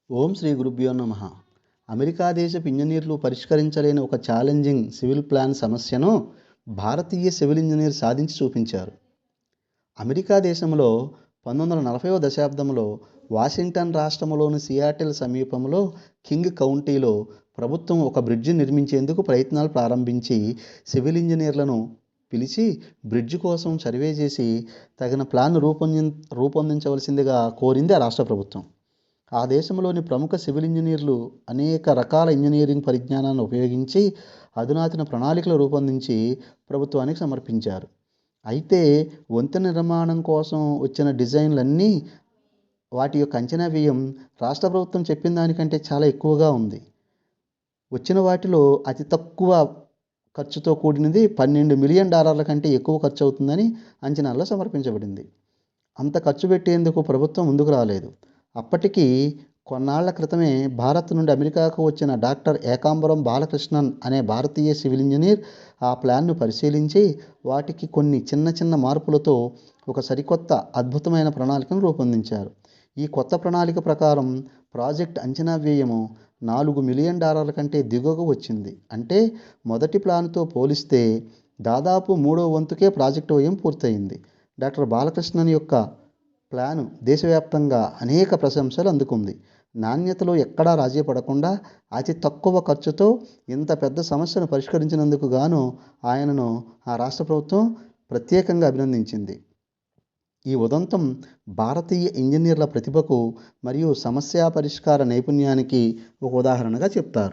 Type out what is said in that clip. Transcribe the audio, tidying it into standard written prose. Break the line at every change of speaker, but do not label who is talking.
ఓం శ్రీ గురుభ్యో నమః. అమెరికా దేశపు ఇంజనీర్లు పరిష్కరించలేని ఒక ఛాలెంజింగ్ సివిల్ ప్లాన్ సమస్యను భారతీయ సివిల్ ఇంజనీర్ సాధించి చూపించారు. అమెరికా దేశంలో 1940వ దశాబ్దంలో వాషింగ్టన్ రాష్ట్రంలోని సియాటిల్ సమీపంలో కింగ్ కౌంటీలో ప్రభుత్వం ఒక బ్రిడ్జి నిర్మించేందుకు ప్రయత్నాలు ప్రారంభించి సివిల్ ఇంజనీర్లను పిలిచి బ్రిడ్జి కోసం సర్వే చేసి తగిన ప్లాన్ రూపొందించవలసిందిగా కోరింది ఆ రాష్ట్ర ప్రభుత్వం. ఆ దేశంలోని ప్రముఖ సివిల్ ఇంజనీర్లు అనేక రకాల ఇంజనీరింగ్ పరిజ్ఞానాన్ని ఉపయోగించి అధునాతన ప్రణాళికలు రూపొందించి ప్రభుత్వానికి సమర్పించారు. అయితే వంతెన నిర్మాణం కోసం వచ్చిన డిజైన్లన్నీ వాటి యొక్క అంచనా వ్యయం రాష్ట్ర ప్రభుత్వం చెప్పిన దానికంటే చాలా ఎక్కువగా ఉంది. వచ్చిన వాటిలో అతి తక్కువ ఖర్చుతో కూడినది $12 మిలియన్ కంటే ఎక్కువ ఖర్చు అవుతుందని అంచనాల్లో సమర్పించబడింది. అంత ఖర్చు పెట్టేందుకు ప్రభుత్వం ముందుకు రాలేదు. అప్పటికి కొన్నాళ్ల క్రితమే భారత్ నుండి అమెరికాకు వచ్చిన డాక్టర్ ఏకాంబరం బాలకృష్ణన్ అనే భారతీయ సివిల్ ఇంజనీర్ ఆ ప్లాన్ను పరిశీలించి వాటికి కొన్ని చిన్న మార్పులతో ఒక సరికొత్త అద్భుతమైన ప్రణాళికను రూపొందించారు. ఈ కొత్త ప్రణాళిక ప్రకారం ప్రాజెక్ట్ అంచనా వ్యయము $4 మిలియన్ కంటే దిగువకు వచ్చింది. అంటే మొదటి ప్లాన్తో పోలిస్తే దాదాపు 3వ వంతుకే ప్రాజెక్టు వ్యయం పూర్తయింది. డాక్టర్ బాలకృష్ణన్ యొక్క ప్లాను దేశవ్యాప్తంగా అనేక ప్రశంసలు అందుకుంది. నాణ్యతలో ఎక్కడా రాజీ పడకుండా అతి తక్కువ ఖర్చుతో ఇంత పెద్ద సమస్యను పరిష్కరించినందుకు గాను ఆయనను ఆ రాష్ట్ర ప్రభుత్వం ప్రత్యేకంగా అభినందించింది. ఈ ఉదంతం భారతీయ ఇంజనీర్ల ప్రతిభకు మరియు సమస్య పరిష్కార నైపుణ్యానికి ఒక ఉదాహరణగా చెప్తారు.